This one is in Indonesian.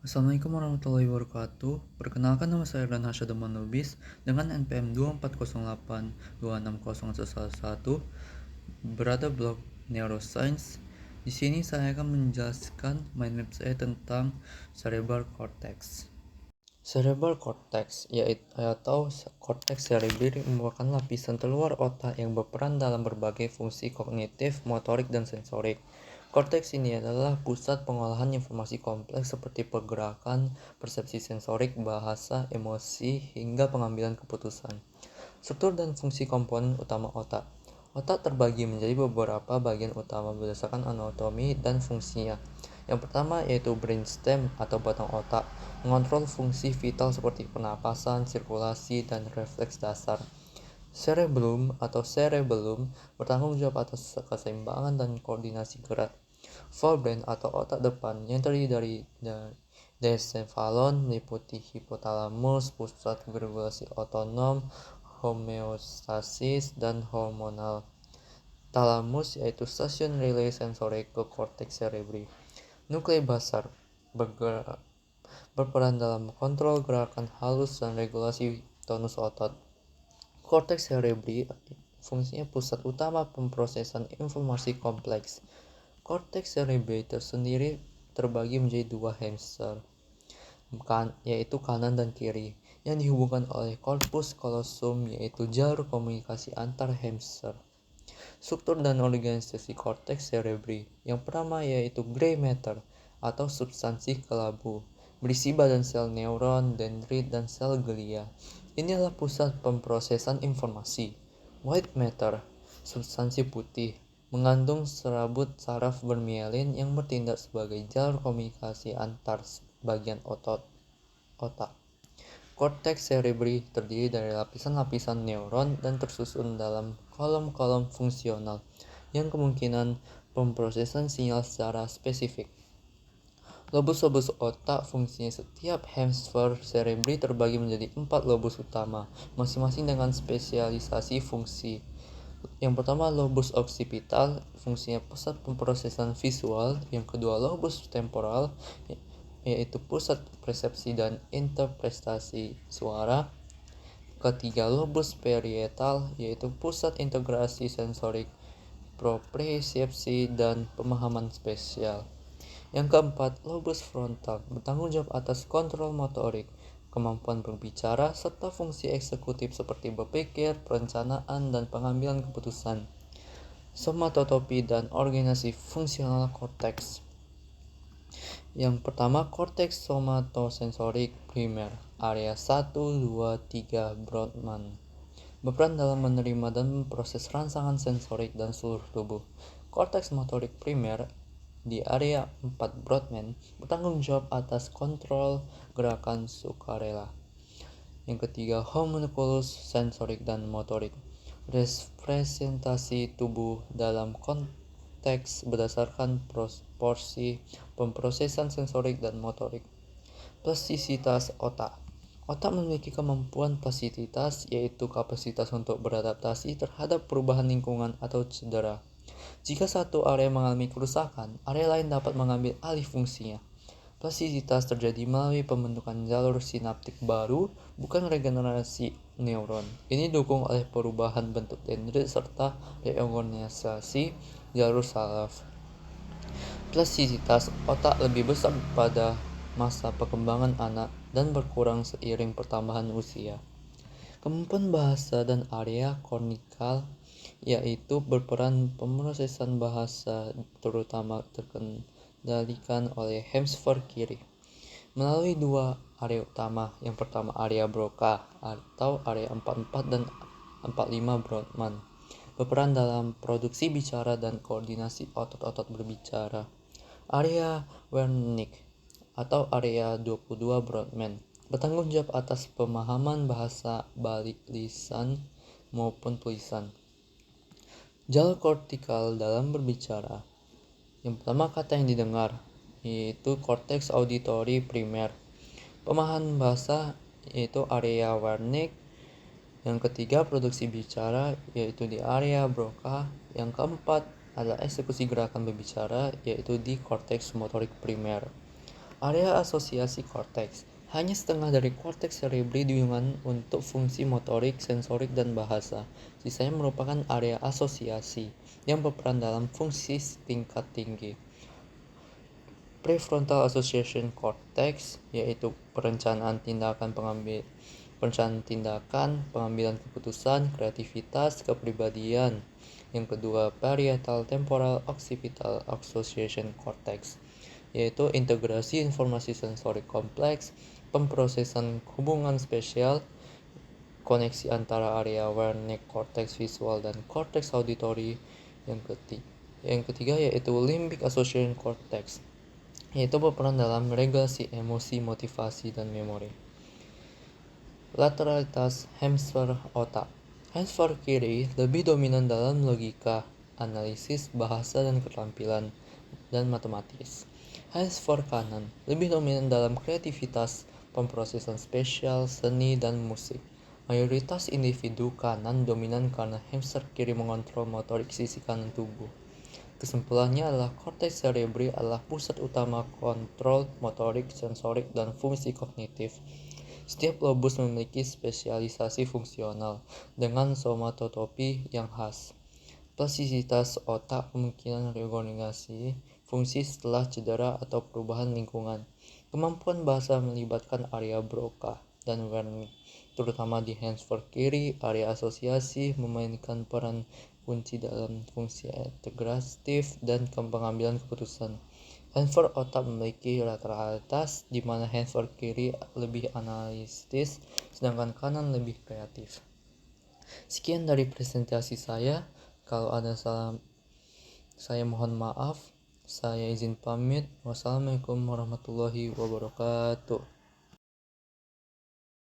Assalamualaikum warahmatullahi wabarakatuh. Perkenalkan, nama saya Ran Hasyadman Lubis dengan NPM 2408260111, berada blok Neuroscience. Di sini saya akan menjelaskan mind map saya tentang cerebral cortex. Cerebral cortex atau cortex cerebri merupakan lapisan terluar otak yang berperan dalam berbagai fungsi kognitif, motorik, dan sensorik. Korteks ini adalah pusat pengolahan informasi kompleks seperti pergerakan, persepsi sensorik, bahasa, emosi, hingga pengambilan keputusan. Struktur dan fungsi komponen utama otak. Otak terbagi menjadi beberapa bagian utama berdasarkan anatomi dan fungsinya. Yang pertama yaitu brainstem atau batang otak, mengontrol fungsi vital seperti pernapasan, sirkulasi, dan refleks dasar. Cerebellum bertanggung jawab atas keseimbangan dan koordinasi gerak. Forebrain atau otak depan yang terdiri dari Diencephalon meliputi hipotalamus, pusat regulasi otonom, homeostasis, dan hormonal. Talamus yaitu stasiun relay sensorik ke korteks cerebri. Nuklei basal berperan dalam kontrol gerakan halus dan regulasi tonus otot. Korteks cerebri fungsinya pusat utama pemrosesan informasi kompleks. Korteks cerebri tersendiri terbagi menjadi dua hemisfer, yaitu kanan dan kiri, yang dihubungkan oleh corpus callosum, yaitu jalur komunikasi antar hemisfer. Struktur dan organisasi korteks cerebri. Yang pertama yaitu gray matter atau substansi kelabu, berisi badan sel neuron, dendrit, dan sel glia. Ini adalah pusat pemrosesan informasi. White matter, substansi putih, mengandung serabut saraf bermielin yang bertindak sebagai jalur komunikasi antar bagian otak. Korteks cerebri terdiri dari lapisan-lapisan neuron dan tersusun dalam kolom-kolom fungsional yang kemungkinan pemrosesan sinyal secara spesifik. Lobus-lobus otak. Fungsinya setiap hemisfer cerebri terbagi menjadi 4 lobus utama, masing-masing dengan spesialisasi fungsi. Yang pertama lobus occipital, fungsinya pusat pemrosesan visual. Yang kedua lobus temporal, yaitu pusat persepsi dan interpretasi suara. Ketiga lobus parietal, yaitu pusat integrasi sensorik, propriosepsi, dan pemahaman spesial. Yang keempat lobus frontal, bertanggung jawab atas kontrol motorik, kemampuan berbicara, serta fungsi eksekutif seperti berpikir, perencanaan, dan pengambilan keputusan. Somatotopi dan organisasi fungsional korteks. Yang pertama korteks somatosensorik primer, area 1, 2, 3 Brodmann, berperan dalam menerima dan memproses rangsangan sensorik dan seluruh tubuh. Korteks motorik primer di area 4 Brodmann bertanggung jawab atas kontrol gerakan sukarela. Yang ketiga homunculus sensorik dan motorik, representasi tubuh dalam konteks berdasarkan proporsi pemrosesan sensorik dan motorik. Plastisitas otak. Otak memiliki kemampuan plastisitas, yaitu kapasitas untuk beradaptasi terhadap perubahan lingkungan atau cedera. Jika satu area mengalami kerusakan, area lain dapat mengambil alih fungsinya. Plastisitas terjadi melalui pembentukan jalur sinaptik baru, bukan regenerasi neuron. Ini didukung oleh perubahan bentuk dendrit serta reorganisasi jalur saraf. Plastisitas otak lebih besar pada masa perkembangan anak dan berkurang seiring pertambahan usia. Kemampuan bahasa dan area kortikal, yaitu berperan pemrosesan bahasa, terutama terkendalikan oleh hemisfer kiri melalui dua area utama. Yang pertama area Broca atau area 44 dan 45 Brodmann, berperan dalam produksi bicara dan koordinasi otot-otot berbicara. Area Wernicke atau area 22 Brodmann bertanggung jawab atas pemahaman bahasa balik lisan maupun tulisan. Jalur kortikal dalam berbicara. Yang pertama kata yang didengar, yaitu korteks auditori primer. Pemahaman bahasa, yaitu area Wernicke. Yang ketiga produksi bicara, yaitu di area Broca. Yang keempat adalah eksekusi gerakan berbicara, yaitu di korteks motorik primer. Area asosiasi korteks. Hanya setengah dari korteks cerebri digunakan untuk fungsi motorik, sensorik, dan bahasa. Sisanya merupakan area asosiasi yang berperan dalam fungsi tingkat tinggi. Prefrontal association cortex yaitu perencanaan tindakan, pengambilan keputusan, kreativitas, kepribadian. Yang kedua, parietal temporal occipital association cortex yaitu integrasi informasi sensorik kompleks, pemrosesan hubungan spesial, koneksi antara area awareness, korteks visual, dan korteks auditori. Yang ketiga yaitu limbic association cortex, yaitu berperan dalam regulasi emosi, motivasi, dan memori. Lateralitas hemisfer otak. Hemisfer kiri lebih dominan dalam logika, analisis, bahasa, dan keterampilan dan matematis. Hemisfer kanan lebih dominan dalam kreativitas, pemrosesan spesial, seni, dan musik. Mayoritas individu kanan dominan karena hemisfer kiri mengontrol motorik sisi kanan tubuh. Kesimpulannya adalah korteks cerebri adalah pusat utama kontrol motorik, sensorik, dan fungsi kognitif. Setiap lobus memiliki spesialisasi fungsional dengan somatotopi yang khas. Plastisitas otak kemungkinan reorganisasi fungsi setelah cedera atau perubahan lingkungan. Kemampuan bahasa melibatkan area Broca dan Wernicke, terutama di hemisfer kiri. Area asosiasi memainkan peran kunci dalam fungsi integratif dan pengambilan keputusan. Hemisfer otak memiliki lateralitas, di mana hemisfer kiri lebih analitis, sedangkan kanan lebih kreatif. Sekian dari presentasi saya. Kalau ada salah, saya mohon maaf. Saya izin pamit. Wassalamualaikum warahmatullahi wabarakatuh.